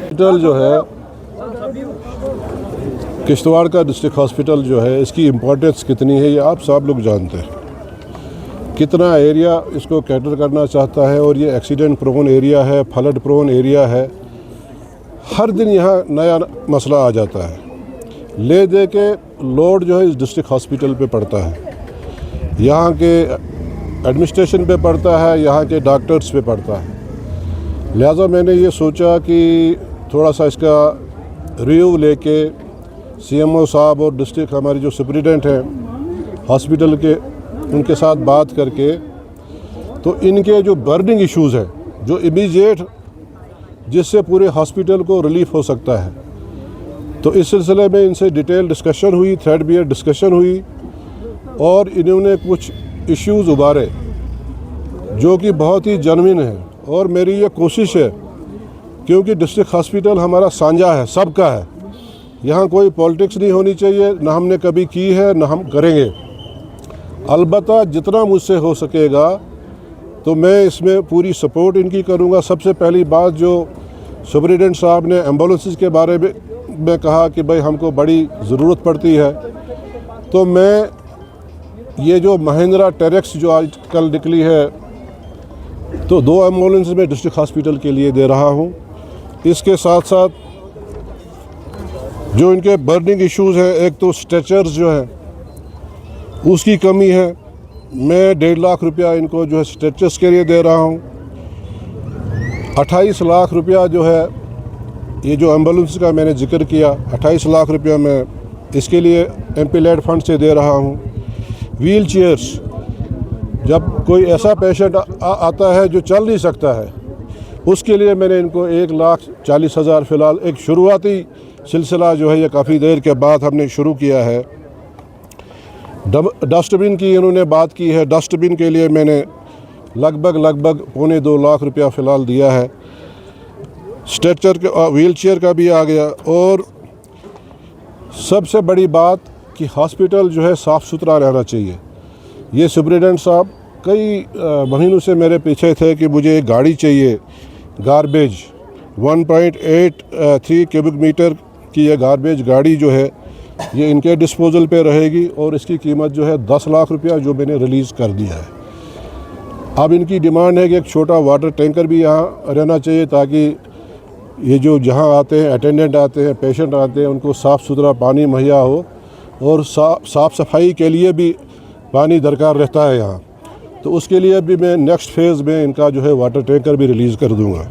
Hospital जो है किश्तवाड़ का डिस्ट्रिक्ट हॉस्पिटल जो है, इसकी इम्पोर्टेंस कितनी है ये आप सब लोग जानते हैं। कितना एरिया इसको कैटर करना चाहता है और ये एक्सीडेंट प्रोन एरिया है, फ्लड प्रोन एरिया है। हर दिन यहाँ नया मसला आ जाता है। ले दे के लोड जो है इस डिस्ट्रिक्ट हॉस्पिटल पे पड़ता है, यहाँ के एडमिनिस्ट्रेशन पे पड़ता है, यहाँ के डॉक्टर्स पे पड़ता है। लिहाजा मैंने ये सोचा कि थोड़ा सा इसका रिव्यू लेके सीएमओ साहब और डिस्ट्रिक्ट हमारे जो सुपरिटेंडेंट हैं हॉस्पिटल के, उनके साथ बात करके तो इनके जो बर्निंग इश्यूज़ हैं, जो इमीडिएट जिससे पूरे हॉस्पिटल को रिलीफ हो सकता है, तो इस सिलसिले में इनसे डिटेल डिस्कशन हुई, थ्रेडबीयर डिस्कशन हुई और इन्होंने कुछ इश्यूज़ उभारे जो कि बहुत ही जेन्युइन है। और मेरी ये कोशिश है, क्योंकि डिस्ट्रिक्ट हॉस्पिटल हमारा साझा है, सबका है, यहाँ कोई पॉलिटिक्स नहीं होनी चाहिए, ना हमने कभी की है ना हम करेंगे। अलबत्ता जितना मुझसे हो सकेगा तो मैं इसमें पूरी सपोर्ट इनकी करूँगा। सबसे पहली बात जो सुपरिटेंडेंट साहब ने एम्बुलेंसेस के बारे में कहा कि भाई हमको बड़ी ज़रूरत पड़ती है, तो मैं ये जो महिंद्रा टेरेक्स जो आज कल निकली है, तो 2 एम्बुलेंस में डिस्ट्रिक्ट हॉस्पिटल के लिए दे रहा हूँ। इसके साथ साथ जो इनके बर्निंग इश्यूज़ हैं, एक तो स्ट्रेचर्स जो है उसकी कमी है, मैं 1.5 लाख रुपया इनको जो है स्ट्रेचर्स के लिए दे रहा हूँ। 28 लाख रुपया जो है ये जो एम्बुलेंस का मैंने जिक्र किया, 28 लाख रुपया मैं इसके लिए MP लेड फंड से दे रहा हूँ। व्हील चेयर्स, जब कोई ऐसा पेशेंट आता है जो चल नहीं सकता है, उसके लिए मैंने इनको 1,40,000 फ़िलहाल एक शुरुआती सिलसिला जो है ये काफ़ी देर के बाद हमने शुरू किया है। डस्टबिन की इन्होंने बात की है, डस्टबिन के लिए मैंने लगभग 2.25 लाख रुपया फ़िलहाल दिया है। स्ट्रेचर का, व्हील चेयर का भी आ गया। और सबसे बड़ी बात कि हॉस्पिटल जो है साफ़ सुथरा रहना चाहिए। ये सुपरिटेंडेंट साहब कई महीनों से मेरे पीछे थे कि मुझे एक गाड़ी चाहिए, गार्बेज 1.83 क्यूबिक मीटर की ये गार्बेज गाड़ी जो है ये इनके डिस्पोजल पे रहेगी और इसकी कीमत जो है 10 लाख रुपया जो मैंने रिलीज़ कर दिया है। अब इनकी डिमांड है कि एक छोटा वाटर टैंकर भी यहाँ रहना चाहिए, ताकि ये जो जहाँ आते हैं अटेंडेंट आते हैं, पेशेंट आते हैं, उनको साफ़ सुथरा पानी मुहैया हो और साफ़ सफाई के लिए भी पानी दरकार रहता है यहाँ। तो उसके लिए भी मैं नेक्स्ट फेज़ में इनका जो है वाटर टैंकर भी रिलीज़ कर दूँगा।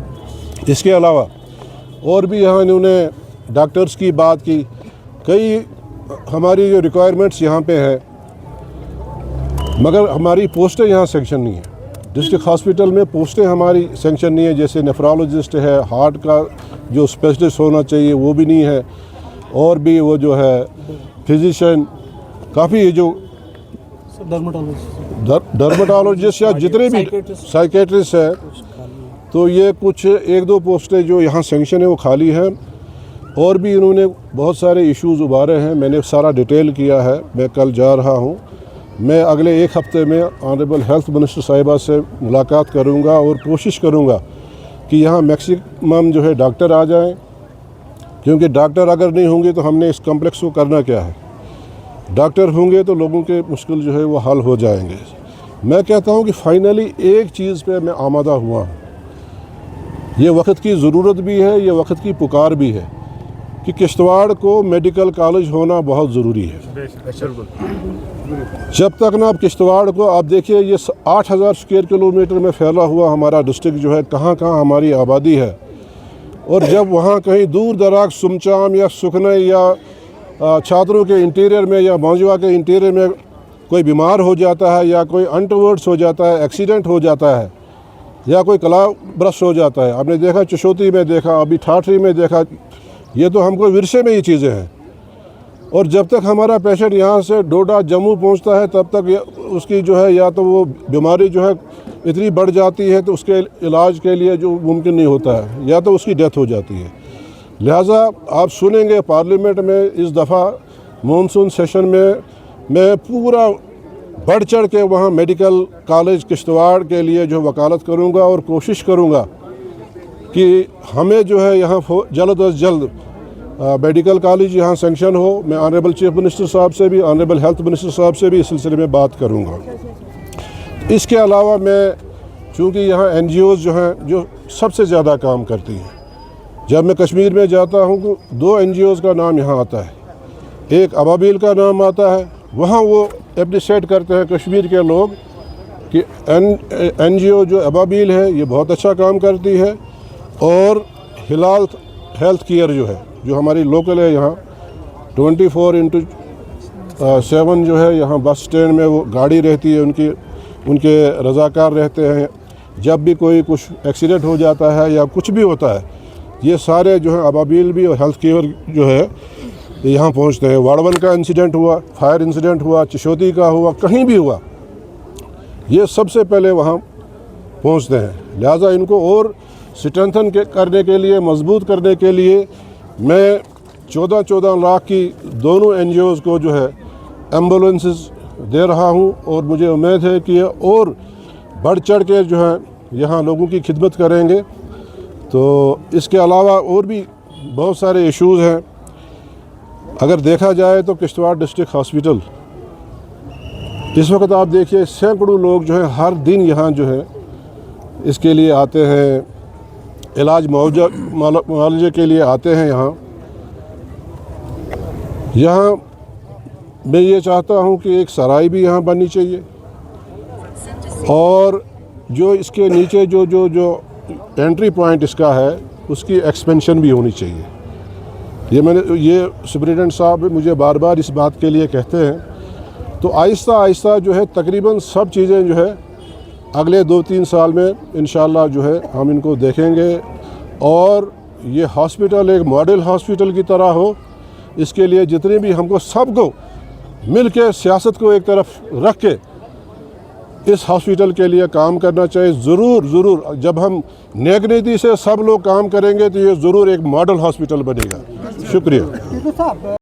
इसके अलावा और भी यहाँ इन्होंने डॉक्टर्स की बात की। कई हमारी जो रिक्वायरमेंट्स यहाँ पे है, मगर हमारी पोस्टें यहाँ सेंक्शन नहीं है। डिस्ट्रिक्ट हॉस्पिटल में पोस्टें हमारी सेंक्शन नहीं है। जैसे नेफ्रोलॉजिस्ट है, हार्ट का जो स्पेशलिस्ट होना चाहिए वो भी नहीं है, और भी वो जो है फिजिशियन, काफ़ी ये जो डर्मेटोलॉजिस्ट या जितने भी साइकेट्रिस्ट है, तो ये कुछ 1-2 पोस्टें जो यहाँ सेंक्शन है वो खाली हैं। और भी इन्होंने बहुत सारे इश्यूज़ उभारे हैं, मैंने सारा डिटेल किया है। मैं कल जा रहा हूँ, मैं अगले 1 हफ्ते में ऑनरेबल हेल्थ मिनिस्टर साहिबा से मुलाकात करूँगा और कोशिश करूँगा कि यहाँ मैक्सिमम जो है डॉक्टर आ जाएं, क्योंकि डॉक्टर अगर नहीं होंगे तो हमने इस कम्प्लेक्स को करना क्या है। डॉक्टर होंगे तो लोगों के मुश्किल जो है वो हल हो जाएंगे। मैं कहता हूँ कि फाइनली एक चीज़ पे मैं आमादा हुआ हूँ, ये वक्त की ज़रूरत भी है, ये वक्त की पुकार भी है कि किश्तवाड़ को मेडिकल कॉलेज होना बहुत ज़रूरी है। जब तक ना आप किश्तवाड़ को, आप देखिए ये 8,000 स्क्वायर किलोमीटर में फैला हुआ हमारा डिस्ट्रिक्ट जो है, कहाँ कहाँ हमारी आबादी है। और जब वहाँ कहीं दूर दराज सुमचाम या सुखने या छात्रों के इंटीरियर में या मौजवा के इंटीरियर में कोई बीमार हो जाता है या कोई अनटवर्ड्स हो जाता है, एक्सीडेंट हो जाता है या कोई कला ब्रश हो जाता है, आपने देखा चशोती में देखा, अभी ठाठरी में देखा, ये तो हमको विरसे में ये चीज़ें हैं। और जब तक हमारा पेशेंट यहाँ से डोडा जम्मू पहुँचता है तब तक उसकी जो है या तो वो बीमारी जो है इतनी बढ़ जाती है तो उसके इलाज के लिए जो मुमकिन नहीं होता है, या तो उसकी डेथ हो जाती है। लिहाजा आप सुनेंगे पार्लियामेंट में इस दफ़ा मानसून सेशन में मैं पूरा बढ़ चढ़ के वहाँ मेडिकल कॉलेज किश्तवाड़ के लिए जो वकालत करूँगा और कोशिश करूँगा कि हमें जो है यहाँ जल्द अज जल्द मेडिकल कॉलेज यहाँ सेंक्शन हो। मैं ऑनरेबल चीफ मिनिस्टर साहब से भी, ऑनरेबल हेल्थ मिनिस्टर साहब से भी इस सिलसिले में बात करूँगा। इसके अलावा मैं, चूँकि यहाँ NGOs जो हैं जो सबसे ज़्यादा काम करती हैं, जब मैं कश्मीर में जाता हूँ तो 2 NGOs का नाम यहाँ आता है। एक अबाबील का नाम आता है, वहाँ वो एप्रिशिएट करते हैं कश्मीर के लोग कि NGO जो अबाबील है ये बहुत अच्छा काम करती है। और हिलाल हेल्थ केयर जो है, जो हमारी लोकल है यहाँ 24/7 जो है यहाँ बस स्टैंड में वो गाड़ी रहती है, उनके रज़ाकार रहते हैं। जब भी कोई कुछ एक्सीडेंट हो जाता है या कुछ भी होता है, ये सारे जो है अबाबील भी और हेल्थ केयर जो है यहाँ पहुँचते हैं। वाड़वन का इंसिडेंट हुआ, फायर इंसिडेंट हुआ, चशोती का हुआ, कहीं भी हुआ, ये सबसे पहले वहाँ पहुँचते हैं। लिहाजा इनको और स्ट्रेंथन करने के लिए, मजबूत करने के लिए मैं 14 लाख की दोनों NGOs को जो है एम्बुलेंसेस दे रहा हूँ। और मुझे उम्मीद है कि ये और बढ़ चढ़ के जो है यहाँ लोगों की खिदमत करेंगे। तो इसके अलावा और भी बहुत सारे इश्यूज़ हैं। अगर देखा जाए तो किश्तवाड़ डिस्ट्रिक्ट हॉस्पिटल इस वक्त आप देखिए सैकड़ों लोग जो है हर दिन यहाँ जो है इसके लिए आते हैं, इलाज मुआवजे के लिए आते हैं। यहाँ मैं ये चाहता हूँ कि एक सराय भी यहाँ बननी चाहिए और जो इसके नीचे जो एंट्री पॉइंट इसका है उसकी एक्सपेंशन भी होनी चाहिए। ये सुप्रिटेंडेंट साहब मुझे बार बार इस बात के लिए कहते हैं। तो आहिस्ता आहिस्ता जो है तकरीबन सब चीज़ें जो है अगले 2-3 साल में इंशाल्लाह जो है हम इनको देखेंगे और ये हॉस्पिटल एक मॉडल हॉस्पिटल की तरह हो। इसके लिए जितने भी हमको सबको मिल के सियासत को एक तरफ रख के इस हॉस्पिटल के लिए काम करना चाहिए। ज़रूर जब हम नेक नीति से सब लोग काम करेंगे तो ये ज़रूर एक मॉडल हॉस्पिटल बनेगा। शुक्रिया।